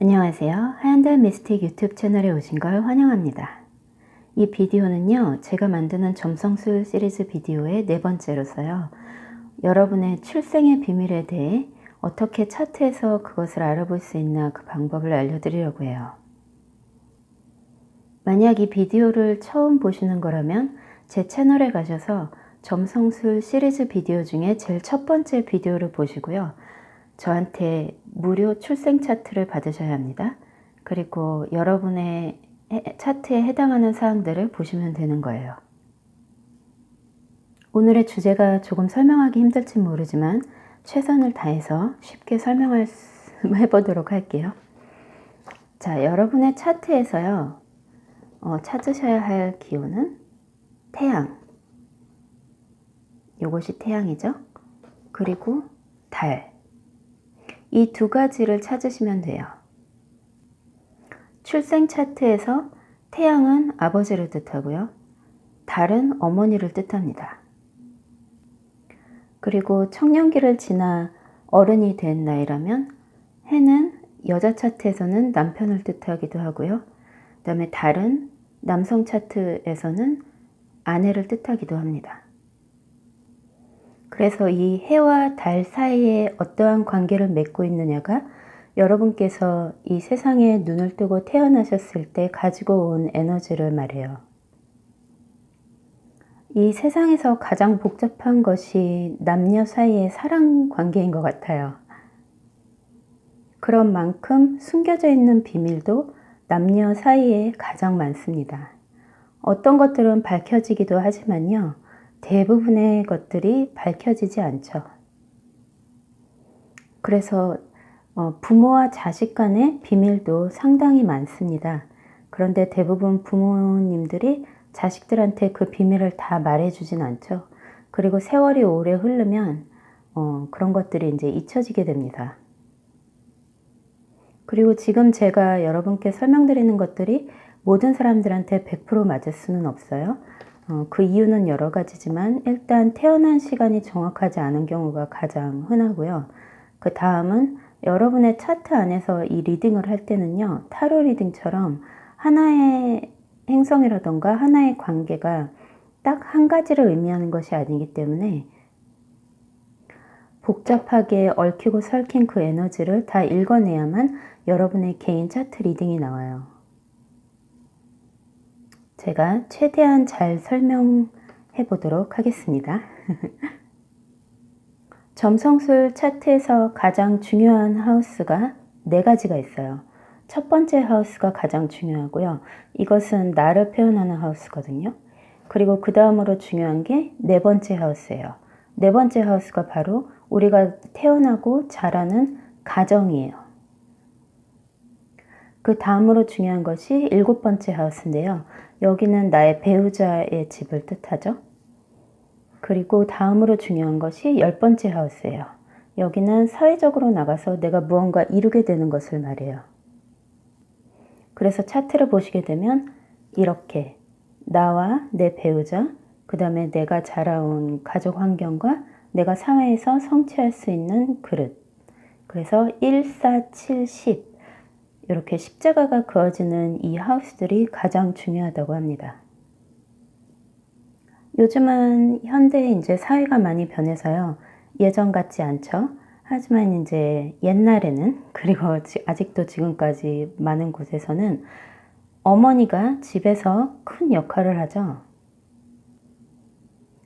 안녕하세요. 하얀달 미스틱 유튜브 채널에 오신 걸 환영합니다. 이 비디오는요, 제가 만드는 점성술 시리즈 비디오의 네 번째로서요, 여러분의 출생의 비밀에 대해 어떻게 차트에서 그것을 알아볼 수 있나 그 방법을 알려드리려고 해요. 만약 이 비디오를 처음 보시는 거라면 제 채널에 가셔서 점성술 시리즈 비디오 중에 제일 첫 번째 비디오를 보시고요. 저한테 무료 출생 차트를 받으셔야 합니다. 그리고 여러분의 차트에 해당하는 사항들을 보시면 되는 거예요. 오늘의 주제가 조금 설명하기 힘들지 모르지만 최선을 다해서 쉽게 해보도록 할게요. 자, 여러분의 차트에서요, 찾으셔야 할 기호는 태양. 요것이 태양이죠. 그리고 달. 이 두 가지를 찾으시면 돼요. 출생 차트에서 태양은 아버지를 뜻하고요. 달은 어머니를 뜻합니다. 그리고 청년기를 지나 어른이 된 나이라면 해는 여자 차트에서는 남편을 뜻하기도 하고요. 그 다음에 달은 남성 차트에서는 아내를 뜻하기도 합니다. 그래서 이 해와 달 사이에 어떠한 관계를 맺고 있느냐가 여러분께서 이 세상에 눈을 뜨고 태어나셨을 때 가지고 온 에너지를 말해요. 이 세상에서 가장 복잡한 것이 남녀 사이의 사랑 관계인 것 같아요. 그런 만큼 숨겨져 있는 비밀도 남녀 사이에 가장 많습니다. 어떤 것들은 밝혀지기도 하지만요. 대부분의 것들이 밝혀지지 않죠. 그래서 부모와 자식 간의 비밀도 상당히 많습니다. 그런데 대부분 부모님들이 자식들한테 그 비밀을 다 말해주진 않죠. 그리고 세월이 오래 흐르면 그런 것들이 이제 잊혀지게 됩니다. 그리고 지금 제가 여러분께 설명드리는 것들이 모든 사람들한테 100% 맞을 수는 없어요. 그 이유는 여러 가지지만 일단 태어난 시간이 정확하지 않은 경우가 가장 흔하고요. 그 다음은 여러분의 차트 안에서 이 리딩을 할 때는요. 타로 리딩처럼 하나의 행성이라던가 하나의 관계가 딱 한 가지를 의미하는 것이 아니기 때문에 복잡하게 얽히고 설킨 그 에너지를 다 읽어내야만 여러분의 개인 차트 리딩이 나와요. 제가 최대한 잘 설명해 보도록 하겠습니다. 점성술 차트에서 가장 중요한 하우스가 4가지가 있어요. 첫 번째 하우스가 가장 중요하고요. 이것은 나를 표현하는 하우스거든요. 그리고 그 다음으로 중요한 게 4번째 하우스예요. 4번째 하우스가 바로 우리가 태어나고 자라는 가정이에요. 그 다음으로 중요한 것이 7번째 하우스인데요. 여기는 나의 배우자의 집을 뜻하죠. 그리고 다음으로 중요한 것이 10번째 하우스예요. 여기는 사회적으로 나가서 내가 무언가 이루게 되는 것을 말해요. 그래서 차트를 보시게 되면 이렇게 나와 내 배우자, 그 다음에 내가 자라온 가족 환경과 내가 사회에서 성취할 수 있는 그릇. 그래서 1, 4, 7, 10 이렇게 십자가가 그어지는 이 하우스들이 가장 중요하다고 합니다. 요즘은 현대 이제 사회가 많이 변해서요. 예전 같지 않죠. 하지만 이제 옛날에는 그리고 아직도 지금까지 많은 곳에서는 어머니가 집에서 큰 역할을 하죠.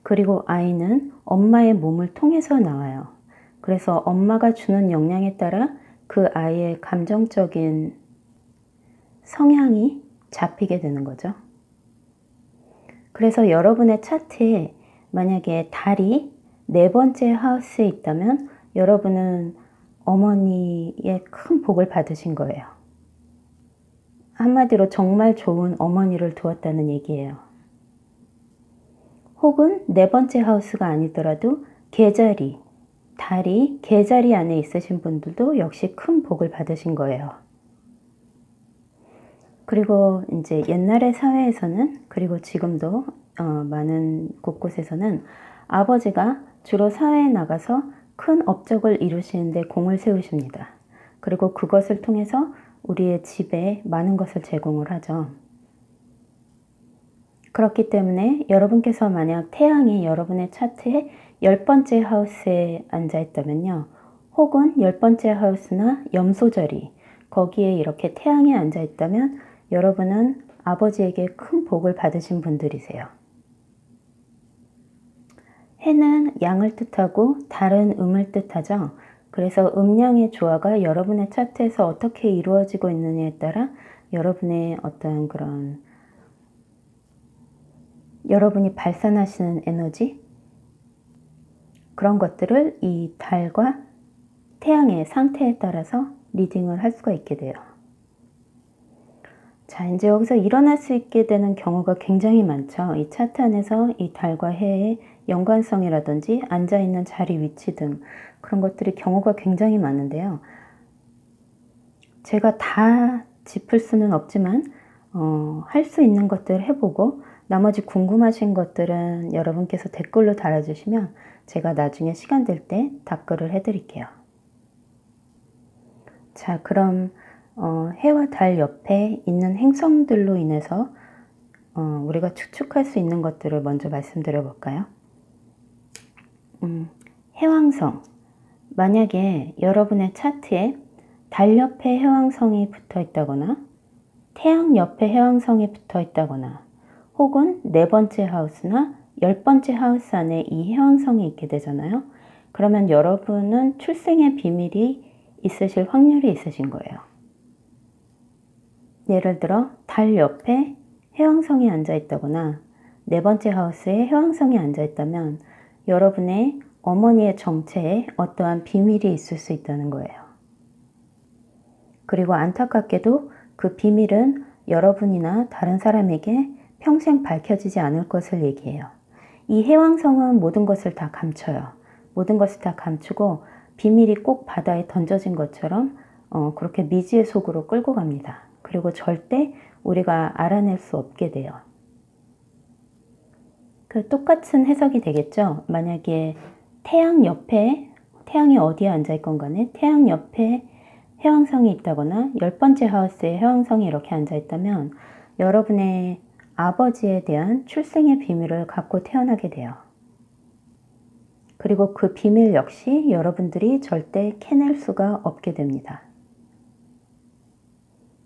그리고 아이는 엄마의 몸을 통해서 나와요. 그래서 엄마가 주는 영향에 따라 그 아이의 감정적인 성향이 잡히게 되는 거죠. 그래서 여러분의 차트에 만약에 달이 4번째 하우스에 있다면 여러분은 어머니의 큰 복을 받으신 거예요. 한마디로 정말 좋은 어머니를 두었다는 얘기예요. 혹은 4번째 하우스가 아니더라도 계자리, 달이 계자리 안에 있으신 분들도 역시 큰 복을 받으신 거예요. 그리고 이제 옛날의 사회에서는 그리고 지금도 많은 곳곳에서는 아버지가 주로 사회에 나가서 큰 업적을 이루시는데 공을 세우십니다. 그리고 그것을 통해서 우리의 집에 많은 것을 제공을 하죠. 그렇기 때문에 여러분께서 만약 태양이 여러분의 차트에 10번째 하우스에 앉아 있다면요. 혹은 10번째 하우스나 염소자리, 거기에 이렇게 태양이 앉아 있다면 여러분은 아버지에게 큰 복을 받으신 분들이세요. 해는 양을 뜻하고 달은 음을 뜻하죠. 그래서 음양의 조화가 여러분의 차트에서 어떻게 이루어지고 있느냐에 따라 여러분의 어떤 그런 여러분이 발산하시는 에너지, 그런 것들을 이 달과 태양의 상태에 따라서 리딩을 할 수가 있게 돼요. 자, 이제 여기서 일어날 수 있게 되는 경우가 굉장히 많죠. 이 차트 안에서 이 달과 해의 연관성이라든지 앉아있는 자리 위치 등 그런 것들이 경우가 굉장히 많은데요. 제가 다 짚을 수는 없지만 할 수 있는 것들 해보고 나머지 궁금하신 것들은 여러분께서 댓글로 달아주시면 제가 나중에 시간 될 때 답글을 해드릴게요. 자, 그럼 해와 달 옆에 있는 행성들로 인해서 우리가 추측할 수 있는 것들을 먼저 말씀드려 볼까요? 해왕성. 만약에 여러분의 차트에 달 옆에 해왕성이 붙어 있다거나 태양 옆에 해왕성이 붙어 있다거나 혹은 4번째 하우스나 10번째 하우스 안에 이 해왕성이 있게 되잖아요. 그러면 여러분은 출생의 비밀이 있으실 확률이 있으신 거예요. 예를 들어 달 옆에 해왕성이 앉아 있다거나 4번째 하우스에 해왕성이 앉아 있다면 여러분의 어머니의 정체에 어떠한 비밀이 있을 수 있다는 거예요. 그리고 안타깝게도 그 비밀은 여러분이나 다른 사람에게 평생 밝혀지지 않을 것을 얘기해요. 이 해왕성은 모든 것을 다 감춰요. 모든 것을 다 감추고 비밀이 꼭 바다에 던져진 것처럼 그렇게 미지의 속으로 끌고 갑니다. 그리고 절대 우리가 알아낼 수 없게 돼요. 그 똑같은 해석이 되겠죠. 만약에 태양 옆에, 태양이 어디에 앉아있건 간에 태양 옆에 해왕성이 있다거나 10번째 하우스에 해왕성이 이렇게 앉아있다면 여러분의 아버지에 대한 출생의 비밀을 갖고 태어나게 돼요. 그리고 그 비밀 역시 여러분들이 절대 캐낼 수가 없게 됩니다.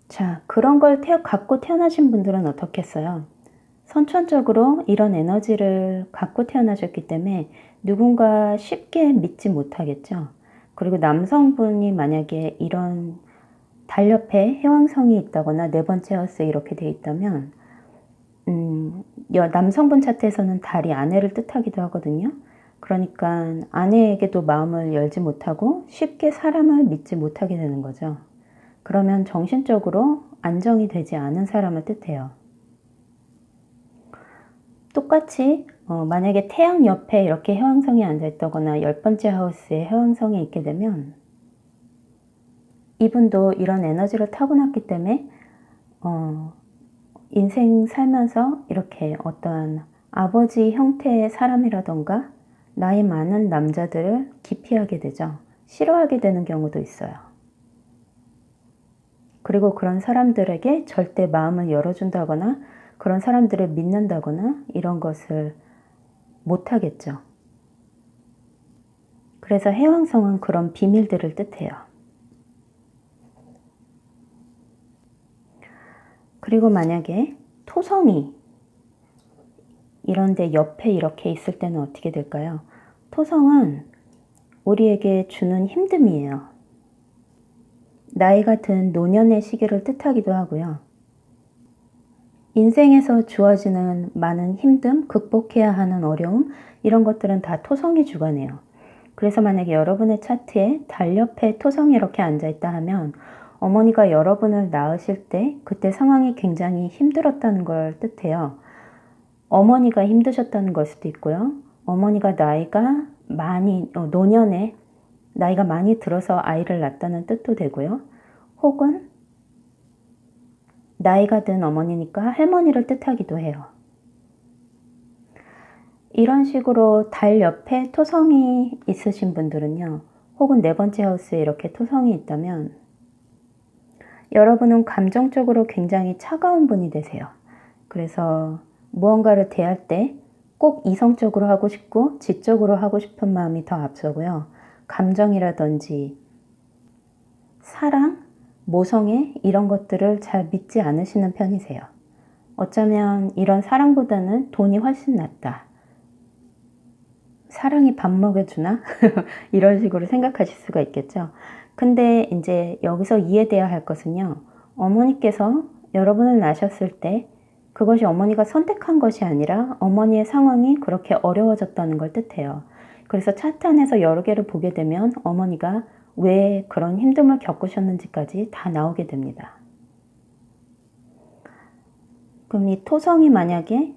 자, 그런 걸 갖고 태어나신 분들은 어떻겠어요? 선천적으로 이런 에너지를 갖고 태어나셨기 때문에 누군가 쉽게 믿지 못하겠죠. 그리고 남성분이 만약에 이런 달 옆에 해왕성이 있다거나 4번째 하우스에 이렇게 돼 있다면 남성분 차트에서는 달이 아내를 뜻하기도 하거든요. 그러니까 아내에게도 마음을 열지 못하고 쉽게 사람을 믿지 못하게 되는 거죠. 그러면 정신적으로 안정이 되지 않은 사람을 뜻해요. 똑같이 만약에 태양 옆에 이렇게 해왕성이 앉아있다거나 10번째 하우스에 해왕성이 있게 되면 이분도 이런 에너지를 타고났기 때문에 인생 살면서 이렇게 어떠한 아버지 형태의 사람이라던가 나이 많은 남자들을 기피하게 되죠. 싫어하게 되는 경우도 있어요. 그리고 그런 사람들에게 절대 마음을 열어준다거나 그런 사람들을 믿는다거나 이런 것을 못하겠죠. 그래서 해왕성은 그런 비밀들을 뜻해요. 그리고 만약에 토성이 이런데 옆에 이렇게 있을 때는 어떻게 될까요? 토성은 우리에게 주는 힘듦이에요. 나이가 든 노년의 시기를 뜻하기도 하고요. 인생에서 주어지는 많은 힘듦, 극복해야 하는 어려움, 이런 것들은 다 토성이 주관해요. 그래서 만약에 여러분의 차트에 달 옆에 토성이 이렇게 앉아있다 하면 어머니가 여러분을 낳으실 때 그때 상황이 굉장히 힘들었다는 걸 뜻해요. 어머니가 힘드셨다는 걸 수도 있고요. 어머니가 나이가 많이, 노년에 나이가 많이 들어서 아이를 낳았다는 뜻도 되고요. 혹은 나이가 든 어머니니까 할머니를 뜻하기도 해요. 이런 식으로 달 옆에 토성이 있으신 분들은요. 혹은 4번째 하우스에 이렇게 토성이 있다면 여러분은 감정적으로 굉장히 차가운 분이 되세요. 그래서 무언가를 대할 때 꼭 이성적으로 하고 싶고 지적으로 하고 싶은 마음이 더 앞서고요. 감정이라든지 사랑, 모성애 이런 것들을 잘 믿지 않으시는 편이세요. 어쩌면 이런 사랑보다는 돈이 훨씬 낫다. 사랑이 밥 먹여주나? 이런 식으로 생각하실 수가 있겠죠. 근데 이제 여기서 이해돼야 할 것은요. 어머니께서 여러분을 낳으셨을 때 그것이 어머니가 선택한 것이 아니라 어머니의 상황이 그렇게 어려워졌다는 걸 뜻해요. 그래서 차트 안에서 여러 개를 보게 되면 어머니가 왜 그런 힘듦을 겪으셨는지까지 다 나오게 됩니다. 그럼 이 토성이 만약에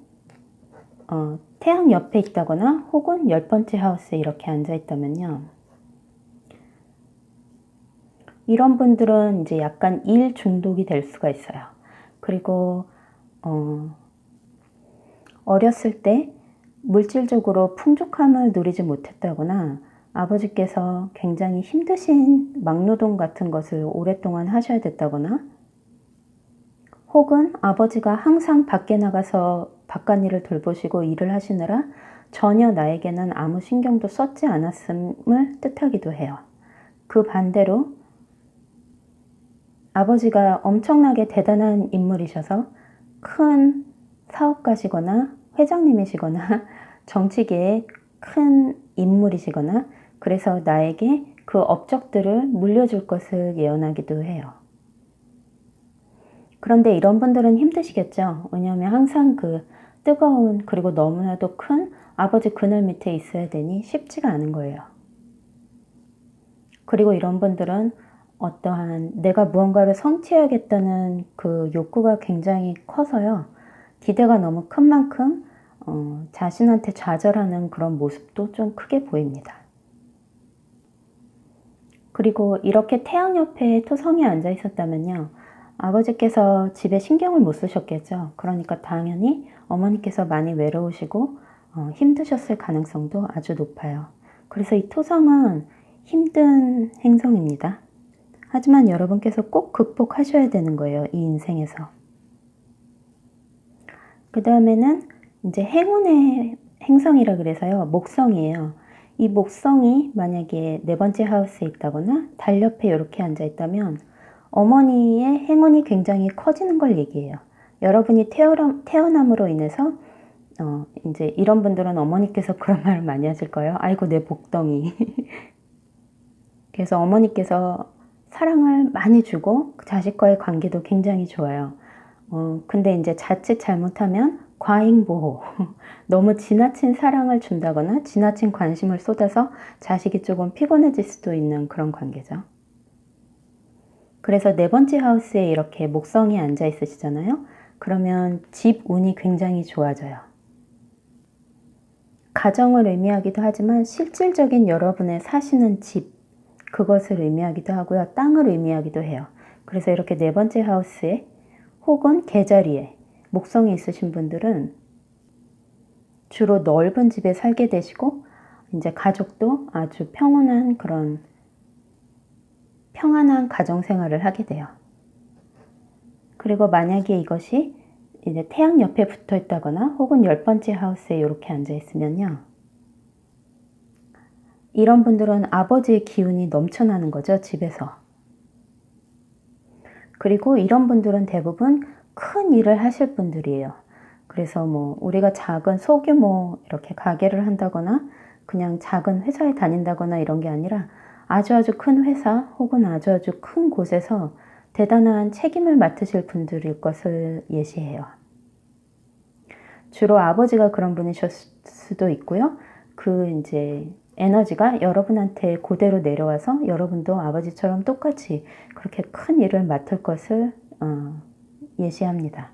태양 옆에 있다거나 혹은 10번째 하우스에 이렇게 앉아 있다면요. 이런 분들은 이제 약간 일 중독이 될 수가 있어요. 그리고 어렸을 때 물질적으로 풍족함을 누리지 못했다거나 아버지께서 굉장히 힘드신 막노동 같은 것을 오랫동안 하셔야 됐다거나 혹은 아버지가 항상 밖에 나가서 바깥일을 돌보시고 일을 하시느라 전혀 나에게는 아무 신경도 썼지 않았음을 뜻하기도 해요. 그 반대로 아버지가 엄청나게 대단한 인물이셔서 큰 사업가시거나 회장님이시거나 정치계의 큰 인물이시거나 그래서 나에게 그 업적들을 물려줄 것을 예언하기도 해요. 그런데 이런 분들은 힘드시겠죠. 왜냐하면 항상 그 뜨거운 그리고 너무나도 큰 아버지 그늘 밑에 있어야 되니 쉽지가 않은 거예요. 그리고 이런 분들은 어떠한 내가 무언가를 성취해야겠다는 그 욕구가 굉장히 커서요. 기대가 너무 큰 만큼 자신한테 좌절하는 그런 모습도 좀 크게 보입니다. 그리고 이렇게 태양 옆에 토성이 앉아 있었다면요. 아버지께서 집에 신경을 못 쓰셨겠죠. 그러니까 당연히 어머니께서 많이 외로우시고 힘드셨을 가능성도 아주 높아요. 그래서 이 토성은 힘든 행성입니다. 하지만 여러분께서 꼭 극복하셔야 되는 거예요. 이 인생에서. 그 다음에는 이제 행운의 행성이라 그래서요. 목성이에요. 이 목성이 만약에 4번째 하우스에 있다거나 달 옆에 이렇게 앉아 있다면 어머니의 행운이 굉장히 커지는 걸 얘기해요. 여러분이 태어남으로 인해서 이제 이런 분들은 어머니께서 그런 말을 많이 하실 거예요. 아이고 내 복덩이. 그래서 어머니께서 사랑을 많이 주고 자식과의 관계도 굉장히 좋아요. 근데 이제 자칫 잘못하면 과잉보호, 너무 지나친 사랑을 준다거나 지나친 관심을 쏟아서 자식이 조금 피곤해질 수도 있는 그런 관계죠. 그래서 4번째 하우스에 이렇게 목성이 앉아 있으시잖아요. 그러면 집 운이 굉장히 좋아져요. 가정을 의미하기도 하지만 실질적인 여러분의 사시는 집, 그것을 의미하기도 하고요. 땅을 의미하기도 해요. 그래서 이렇게 4번째 하우스에 혹은 계자리에 목성이 있으신 분들은 주로 넓은 집에 살게 되시고 이제 가족도 아주 평온한 그런 평안한 가정생활을 하게 돼요. 그리고 만약에 이것이 이제 태양 옆에 붙어 있다거나 혹은 10번째 하우스에 이렇게 앉아 있으면요. 이런 분들은 아버지의 기운이 넘쳐나는 거죠, 집에서. 그리고 이런 분들은 대부분 큰 일을 하실 분들이에요. 그래서 뭐 우리가 작은 소규모 이렇게 가게를 한다거나 그냥 작은 회사에 다닌다거나 이런 게 아니라 아주 큰 회사 혹은 아주 큰 곳에서 대단한 책임을 맡으실 분들일 것을 예시해요. 주로 아버지가 그런 분이실 수도 있고요. 그 이제 에너지가 여러분한테 그대로 내려와서 여러분도 아버지처럼 똑같이 그렇게 큰 일을 맡을 것을 예시합니다.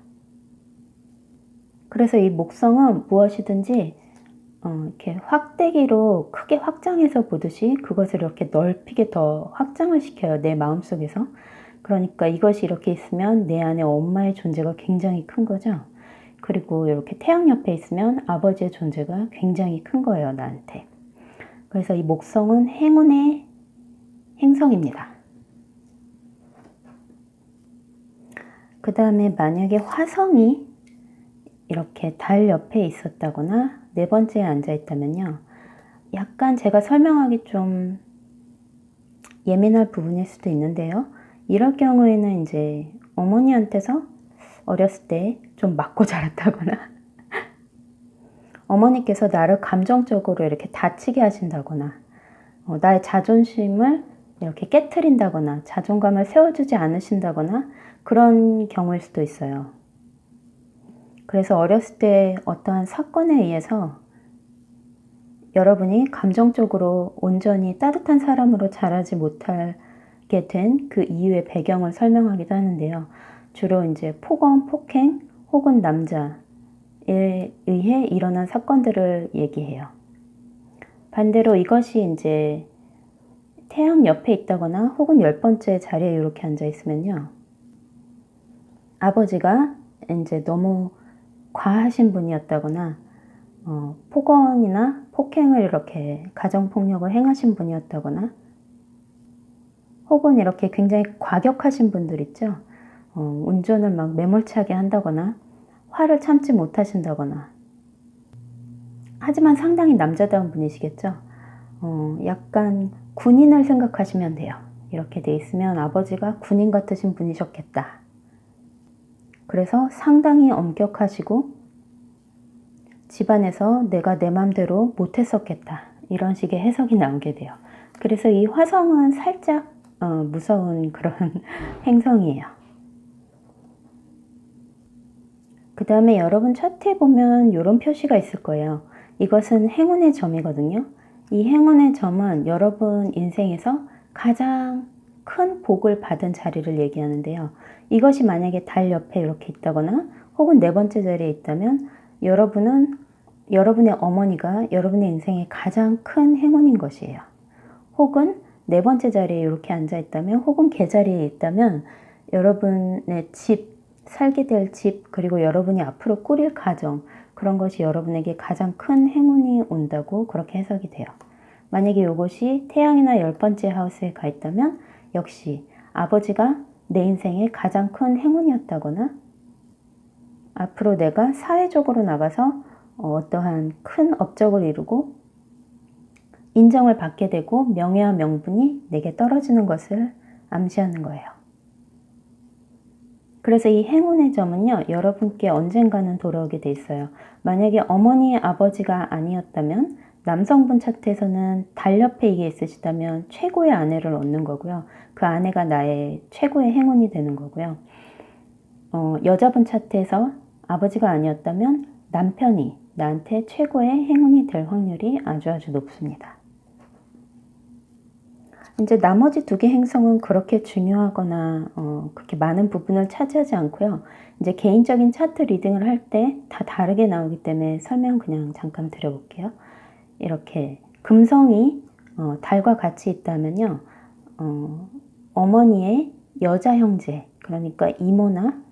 그래서 이 목성은 무엇이든지 이렇게 확대기로 크게 확장해서 보듯이 그것을 이렇게 넓히게 더 확장을 시켜요. 내 마음속에서. 그러니까 이것이 이렇게 있으면 내 안에 엄마의 존재가 굉장히 큰 거죠. 그리고 이렇게 태양 옆에 있으면 아버지의 존재가 굉장히 큰 거예요, 나한테. 그래서 이 목성은 행운의 행성입니다. 그 다음에 만약에 화성이 이렇게 달 옆에 있었다거나 네 번째에 앉아 있다면요. 약간 제가 설명하기 좀 예민할 부분일 수도 있는데요. 이럴 경우에는 이제 어머니한테서 어렸을 때 좀 맞고 자랐다거나 어머니께서 나를 감정적으로 이렇게 다치게 하신다거나 나의 자존심을 이렇게 깨트린다거나 자존감을 세워주지 않으신다거나 그런 경우일 수도 있어요. 그래서 어렸을 때 어떠한 사건에 의해서 여러분이 감정적으로 온전히 따뜻한 사람으로 자라지 못하게 된 그 이유의 배경을 설명하기도 하는데요. 주로 이제 폭언, 폭행 혹은 남자에 의해 일어난 사건들을 얘기해요. 반대로 이것이 이제 태양 옆에 있다거나 혹은 10번째 자리에 이렇게 앉아 있으면요. 아버지가 이제 너무 과하신 분이었다거나 폭언이나 폭행을 이렇게 가정폭력을 행하신 분이었다거나 혹은 이렇게 굉장히 과격하신 분들 있죠. 운전을 막 매몰차게 한다거나 화를 참지 못하신다거나 하지만 상당히 남자다운 분이시겠죠. 약간 군인을 생각하시면 돼요. 이렇게 돼 있으면 아버지가 군인 같으신 분이셨겠다. 그래서 상당히 엄격하시고 집안에서 내가 내 맘대로 못했었겠다. 이런 식의 해석이 나오게 돼요. 그래서 이 화성은 살짝 무서운 그런 행성이에요. 그 다음에 여러분 차트에 보면 이런 표시가 있을 거예요. 이것은 행운의 점이거든요. 이 행운의 점은 여러분 인생에서 가장 큰 복을 받은 자리를 얘기하는데요. 이것이 만약에 달 옆에 이렇게 있다거나 혹은 네 번째 자리에 있다면 여러분은 여러분의 어머니가 여러분의 인생의 가장 큰 행운인 것이에요. 혹은 네 번째 자리에 이렇게 앉아 있다면 혹은 계자리에 있다면 여러분의 집, 살게 될 집, 그리고 여러분이 앞으로 꾸릴 가정, 그런 것이 여러분에게 가장 큰 행운이 온다고 그렇게 해석이 돼요. 만약에 이것이 태양이나 10번째 하우스에 가 있다면 역시 아버지가 내 인생의 가장 큰 행운이었다거나 앞으로 내가 사회적으로 나가서 어떠한 큰 업적을 이루고 인정을 받게 되고 명예와 명분이 내게 떨어지는 것을 암시하는 거예요. 그래서 이 행운의 점은요, 여러분께 언젠가는 돌아오게 돼 있어요. 만약에 어머니, 아버지가 아니었다면 남성분 차트에서는 달 옆에 이게 있으시다면 최고의 아내를 얻는 거고요. 그 아내가 나의 최고의 행운이 되는 거고요. 여자분 차트에서 아버지가 아니었다면 남편이 나한테 최고의 행운이 될 확률이 아주 높습니다. 이제 나머지 두 개 행성은 그렇게 중요하거나 그렇게 많은 부분을 차지하지 않고요. 이제 개인적인 차트 리딩을 할 때 다 다르게 나오기 때문에 설명 그냥 잠깐 드려볼게요. 이렇게 금성이 달과 같이 있다면요. 어머니의 여자 형제, 그러니까 이모나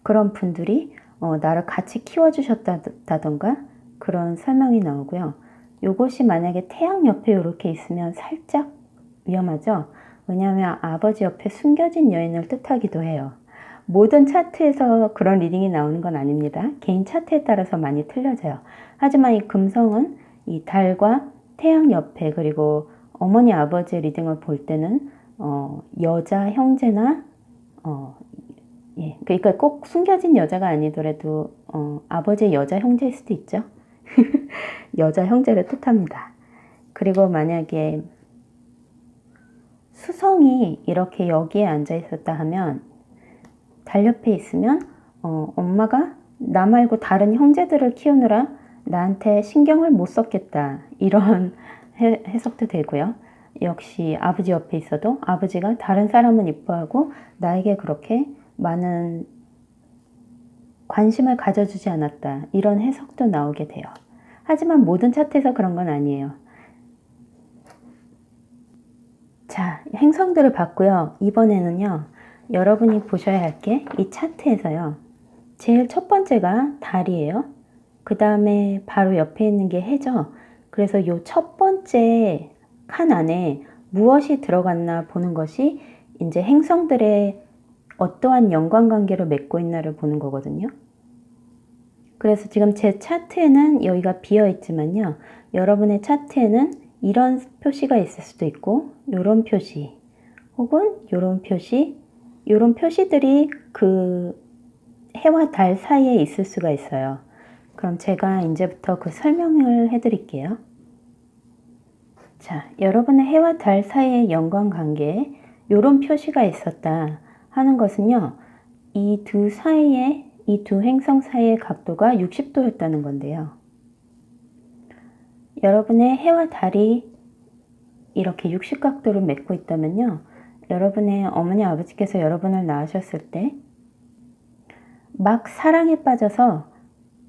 그런 분들이 나를 같이 키워주셨다던가 그런 설명이 나오고요. 요것이 만약에 태양 옆에 이렇게 있으면 살짝 위험하죠. 왜냐하면 아버지 옆에 숨겨진 여인을 뜻하기도 해요. 모든 차트에서 그런 리딩이 나오는 건 아닙니다. 개인 차트에 따라서 많이 틀려져요. 하지만 이 금성은 이 달과 태양 옆에 그리고 어머니 아버지의 리딩을 볼 때는 여자 형제나 예, 그러니까 꼭 숨겨진 여자가 아니더라도 아버지의 여자 형제일 수도 있죠. 여자 형제를 뜻합니다. 그리고 만약에 수성이 이렇게 여기에 앉아 있었다 하면 달 옆에 있으면 엄마가 나 말고 다른 형제들을 키우느라 나한테 신경을 못 썼겠다. 이런 해석도 되고요. 역시 아버지 옆에 있어도 아버지가 다른 사람은 이뻐하고 나에게 그렇게 많은 관심을 가져주지 않았다. 이런 해석도 나오게 돼요. 하지만 모든 차트에서 그런 건 아니에요. 자, 행성들을 봤고요. 이번에는요. 여러분이 보셔야 할 게 이 차트에서요. 제일 첫 번째가 달이에요. 그 다음에 바로 옆에 있는 게 해죠. 그래서 이 첫 번째 칸 안에 무엇이 들어갔나 보는 것이 이제 행성들의 어떠한 연관관계를 맺고 있나를 보는 거거든요. 그래서 지금 제 차트에는 여기가 비어 있지만요. 여러분의 차트에는 이런 표시가 있을 수도 있고 이런 표시 혹은 이런 표시, 이런 표시들이 그 해와 달 사이에 있을 수가 있어요. 그럼 제가 이제부터 그 설명을 해드릴게요. 자, 여러분의 해와 달 사이의 연관관계에 이런 표시가 있었다 하는 것은요. 이 두 행성 사이의 각도가 60도였다는 건데요. 여러분의 해와 달이 이렇게 60각도를 맺고 있다면요. 여러분의 어머니 아버지께서 여러분을 낳으셨을 때 막 사랑에 빠져서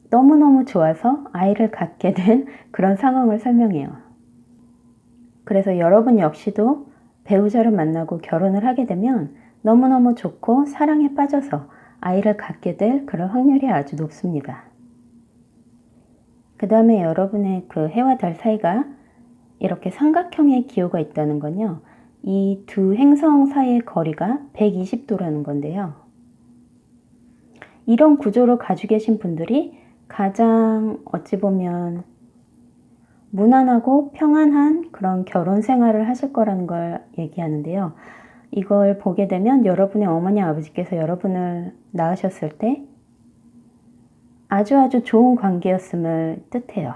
너무너무 좋아서 아이를 갖게 된 그런 상황을 설명해요. 그래서 여러분 역시도 배우자를 만나고 결혼을 하게 되면 너무너무 좋고 사랑에 빠져서 아이를 갖게 될 그런 확률이 아주 높습니다. 그 다음에 여러분의 그 해와 달 사이가 이렇게 삼각형의 기호가 있다는 건요. 이 두 행성 사이의 거리가 120도라는 건데요. 이런 구조를 가지고 계신 분들이 가장 어찌 보면 무난하고 평안한 그런 결혼 생활을 하실 거라는 걸 얘기하는데요. 이걸 보게 되면 여러분의 어머니 아버지께서 여러분을 낳으셨을 때 아주 좋은 관계였음을 뜻해요.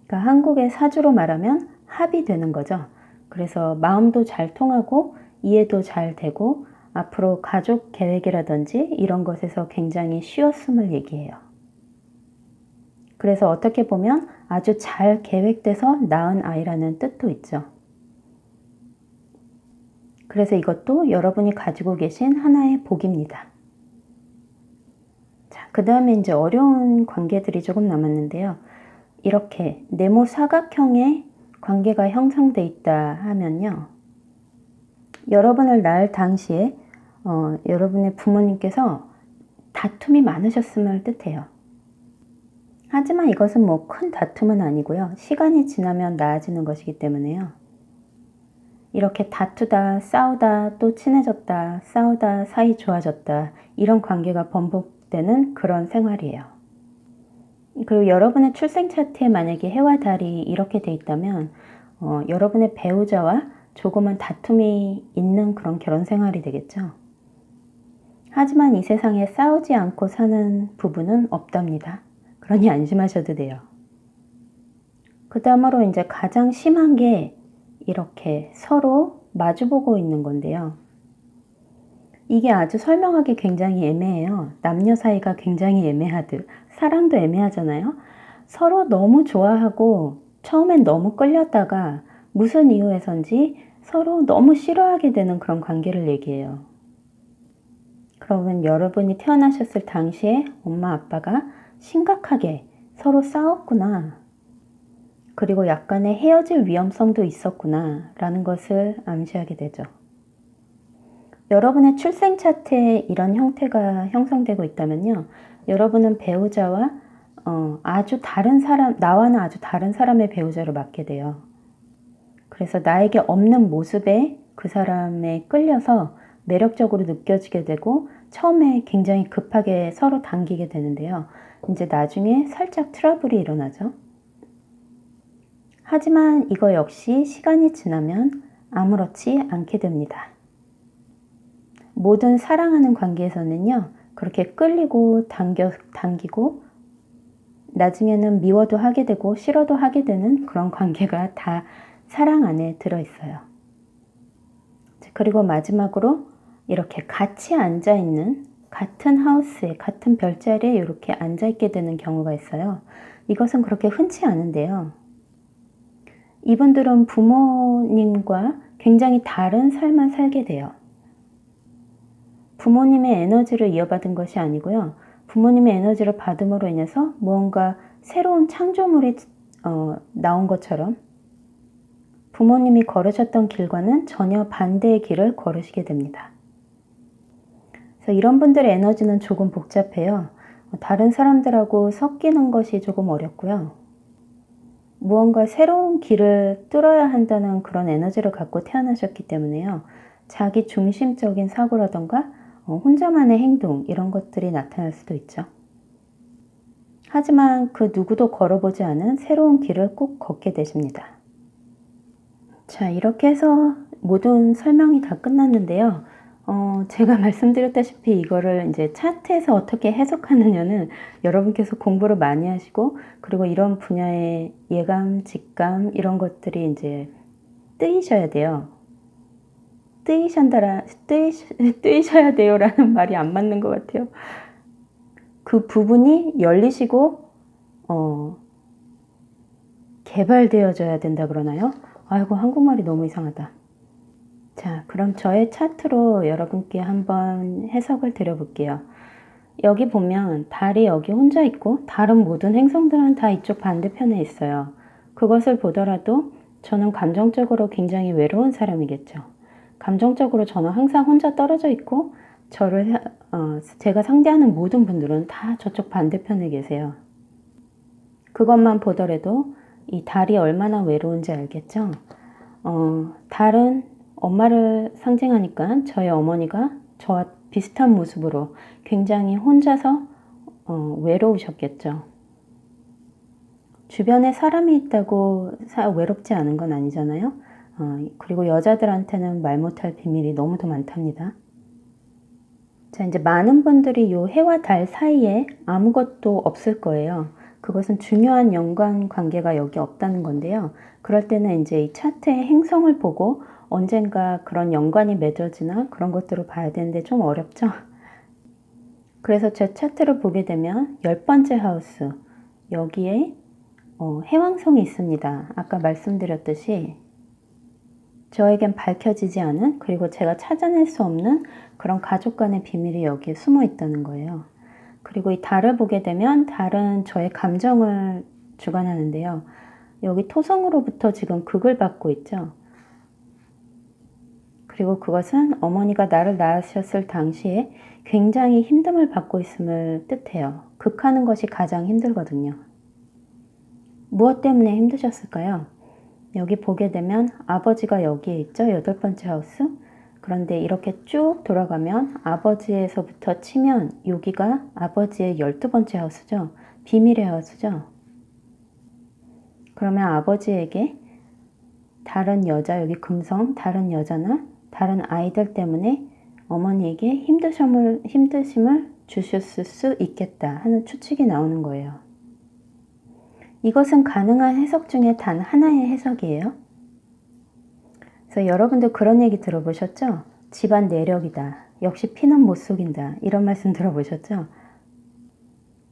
그러니까 한국의 사주로 말하면 합이 되는 거죠. 그래서 마음도 잘 통하고 이해도 잘 되고 앞으로 가족 계획이라든지 이런 것에서 굉장히 쉬웠음을 얘기해요. 그래서 어떻게 보면 아주 잘 계획돼서 낳은 아이라는 뜻도 있죠. 그래서 이것도 여러분이 가지고 계신 하나의 복입니다. 자, 그 다음에 이제 어려운 관계들이 조금 남았는데요. 이렇게 네모 사각형의 관계가 형성돼 있다 하면요. 여러분을 낳을 당시에 여러분의 부모님께서 다툼이 많으셨음을 뜻해요. 하지만 이것은 뭐 큰 다툼은 아니고요. 시간이 지나면 나아지는 것이기 때문에요. 이렇게 다투다, 싸우다, 또 친해졌다, 싸우다, 사이 좋아졌다 이런 관계가 반복되는 그런 생활이에요. 그리고 여러분의 출생 차트에 만약에 해와 달이 이렇게 돼 있다면 여러분의 배우자와 조금은 다툼이 있는 그런 결혼 생활이 되겠죠. 하지만 이 세상에 싸우지 않고 사는 부부는 없답니다. 그러니 안심하셔도 돼요. 그 다음으로 이제 가장 심한 게 이렇게 서로 마주보고 있는 건데요. 이게 아주 설명하기 굉장히 애매해요. 남녀 사이가 굉장히 애매하듯 사랑도 애매하잖아요. 서로 너무 좋아하고 처음엔 너무 끌렸다가 무슨 이유에선지 서로 너무 싫어하게 되는 그런 관계를 얘기해요. 그러면 여러분이 태어나셨을 당시에 엄마 아빠가 심각하게 서로 싸웠구나. 그리고 약간의 헤어질 위험성도 있었구나 라는 것을 암시하게 되죠. 여러분의 출생 차트에 이런 형태가 형성되고 있다면요. 여러분은 배우자와 아주 다른 사람, 나와는 아주 다른 사람의 배우자를 맡게 돼요. 그래서 나에게 없는 모습에 그 사람에 끌려서 매력적으로 느껴지게 되고 처음에 굉장히 급하게 서로 당기게 되는데요. 이제 나중에 살짝 트러블이 일어나죠. 하지만 이거 역시 시간이 지나면 아무렇지 않게 됩니다. 모든 사랑하는 관계에서는요. 그렇게 끌리고 당기고 나중에는 미워도 하게 되고 싫어도 하게 되는 그런 관계가 다 사랑 안에 들어있어요. 그리고 마지막으로 이렇게 같이 앉아있는 같은 하우스에 같은 별자리에 이렇게 앉아있게 되는 경우가 있어요. 이것은 그렇게 흔치 않은데요. 이분들은 부모님과 굉장히 다른 삶을 살게 돼요. 부모님의 에너지를 이어받은 것이 아니고요. 부모님의 에너지를 받음으로 인해서 무언가 새로운 창조물이 나온 것처럼 부모님이 걸으셨던 길과는 전혀 반대의 길을 걸으시게 됩니다. 그래서 이런 분들의 에너지는 조금 복잡해요. 다른 사람들하고 섞이는 것이 조금 어렵고요. 무언가 새로운 길을 뚫어야 한다는 그런 에너지를 갖고 태어나셨기 때문에요. 자기 중심적인 사고라던가 혼자만의 행동 이런 것들이 나타날 수도 있죠. 하지만 그 누구도 걸어보지 않은 새로운 길을 꼭 걷게 되십니다. 자, 이렇게 해서 모든 설명이 다 끝났는데요. 제가 말씀드렸다시피 이거를 이제 차트에서 어떻게 해석하느냐는 여러분께서 공부를 많이 하시고, 그리고 이런 분야의 예감, 직감 이런 것들이 이제 뜨이셔야 돼요. 뜨이셔야 돼요라는 말이 안 맞는 것 같아요. 그 부분이 열리시고 개발되어져야 된다 그러나요? 아이고, 한국말이 너무 이상하다. 자, 그럼 저의 차트로 여러분께 한번 해석을 드려볼게요. 여기 보면 달이 여기 혼자 있고 다른 모든 행성들은 다 이쪽 반대편에 있어요. 그것을 보더라도 저는 감정적으로 굉장히 외로운 사람이겠죠. 감정적으로 저는 항상 혼자 떨어져 있고 제가 상대하는 모든 분들은 다 저쪽 반대편에 계세요. 그것만 보더라도 이 달이 얼마나 외로운지 알겠죠? 달은 엄마를 상징하니까 저희 어머니가 저와 비슷한 모습으로 굉장히 혼자서 외로우셨겠죠. 주변에 사람이 있다고 외롭지 않은 건 아니잖아요. 그리고 여자들한테는 말 못할 비밀이 너무도 많답니다. 자, 이제 많은 분들이 이 해와 달 사이에 아무것도 없을 거예요. 그것은 중요한 연관 관계가 여기 없다는 건데요. 그럴 때는 이제 이 차트의 행성을 보고 언젠가 그런 연관이 맺어지나 그런 것들을 봐야 되는데 좀 어렵죠. 그래서 제 차트를 보게 되면 10번째 하우스, 여기에 해왕성이 있습니다. 아까 말씀드렸듯이 저에겐 밝혀지지 않은, 그리고 제가 찾아낼 수 없는 그런 가족 간의 비밀이 여기에 숨어 있다는 거예요. 그리고 이 달을 보게 되면 달은 저의 감정을 주관하는데요. 여기 토성으로부터 지금 극을 받고 있죠. 그리고 그것은 어머니가 나를 낳으셨을 당시에 굉장히 힘듦을 받고 있음을 뜻해요. 극하는 것이 가장 힘들거든요. 무엇 때문에 힘드셨을까요? 여기 보게 되면 아버지가 여기에 있죠. 8번째 하우스. 그런데 이렇게 쭉 돌아가면 아버지에서부터 치면 여기가 아버지의 12번째 하우스죠. 비밀의 하우스죠. 그러면 아버지에게 다른 여자, 여기 금성, 다른 여자나 다른 아이들 때문에 어머니에게 힘드심을 주셨을 수 있겠다 하는 추측이 나오는 거예요. 이것은 가능한 해석 중에 단 하나의 해석이에요. 그래서 여러분도 그런 얘기 들어보셨죠? 집안 내력이다. 역시 피는 못 속인다. 이런 말씀 들어보셨죠?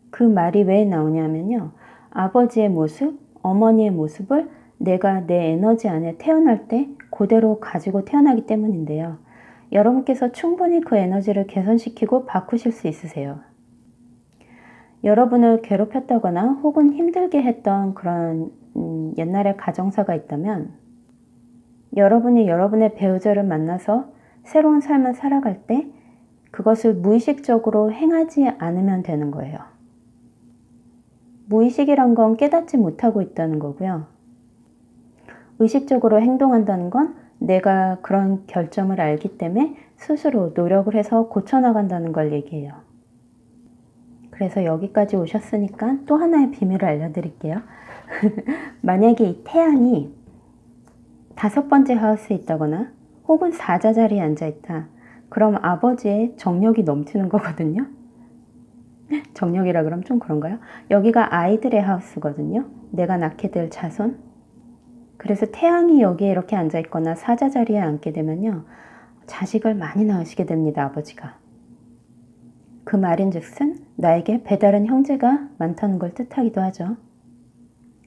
그 말이 왜 나오냐면요. 아버지의 모습, 어머니의 모습을 내가 내 에너지 안에 태어날 때 그대로 가지고 태어나기 때문인데요. 여러분께서 충분히 그 에너지를 개선시키고 바꾸실 수 있으세요. 여러분을 괴롭혔다거나 혹은 힘들게 했던 그런 옛날의 가정사가 있다면 여러분이 여러분의 배우자를 만나서 새로운 삶을 살아갈 때 그것을 무의식적으로 행하지 않으면 되는 거예요. 무의식이란 건 깨닫지 못하고 있다는 거고요. 의식적으로 행동한다는 건 내가 그런 결점을 알기 때문에 스스로 노력을 해서 고쳐나간다는 걸 얘기해요. 그래서 여기까지 오셨으니까 또 하나의 비밀을 알려드릴게요. 만약에 이 태양이 5번째 하우스에 있다거나 혹은 사자 자리에 앉아있다. 그럼 아버지의 정력이 넘치는 거거든요. 정력이라 그러면 좀 그런가요? 여기가 아이들의 하우스거든요. 내가 낳게 될 자손. 그래서 태양이 여기에 이렇게 앉아있거나 사자 자리에 앉게 되면요. 자식을 많이 낳으시게 됩니다. 아버지가. 그 말인즉슨 나에게 배다른 형제가 많다는 걸 뜻하기도 하죠.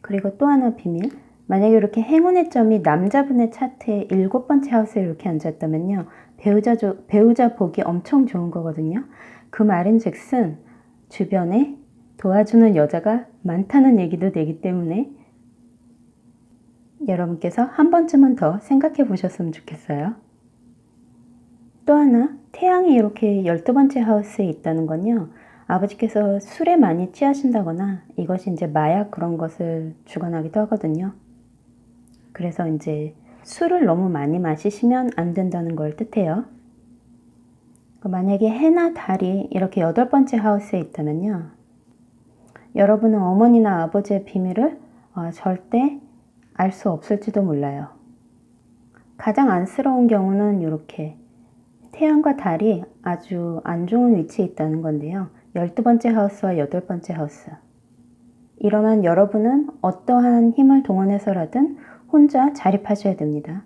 그리고 또 하나 비밀. 만약에 이렇게 행운의 점이 남자분의 차트에 7번째 하우스에 이렇게 앉았다면요. 배우자 복이 엄청 좋은 거거든요. 그 말인즉슨 주변에 도와주는 여자가 많다는 얘기도 되기 때문에 여러분께서 한 번쯤은 더 생각해 보셨으면 좋겠어요. 또 하나, 태양이 이렇게 12번째 하우스에 있다는 건요. 아버지께서 술에 많이 취하신다거나 이것이 이제 마약 그런 것을 주관하기도 하거든요. 그래서 이제 술을 너무 많이 마시시면 안 된다는 걸 뜻해요. 만약에 해나 달이 이렇게 8번째 하우스에 있다면요. 여러분은 어머니나 아버지의 비밀을 절대 알 수 없을지도 몰라요. 가장 안쓰러운 경우는 이렇게 태양과 달이 아주 안 좋은 위치에 있다는 건데요. 12번째 하우스와 8번째 하우스. 이러면 여러분은 어떠한 힘을 동원해서라든 혼자 자립하셔야 됩니다.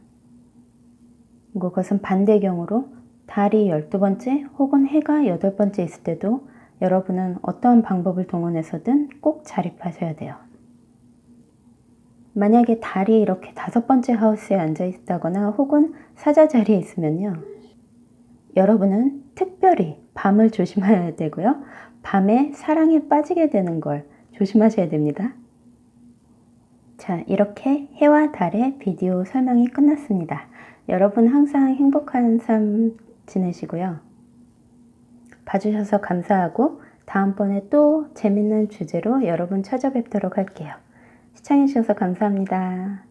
그것은 반대 경우로 달이 12번째 혹은 해가 8번째 있을 때도 여러분은 어떠한 방법을 동원해서든 꼭 자립하셔야 돼요. 만약에 달이 이렇게 5번째 하우스에 앉아 있다거나 혹은 사자 자리에 있으면요. 여러분은 특별히 밤을 조심해야 되고요. 밤에 사랑에 빠지게 되는 걸 조심하셔야 됩니다. 자, 이렇게 해와 달의 비디오 설명이 끝났습니다. 여러분 항상 행복한 삶 지내시고요. 봐주셔서 감사하고 다음번에 또 재밌는 주제로 여러분 찾아뵙도록 할게요. 시청해주셔서 감사합니다.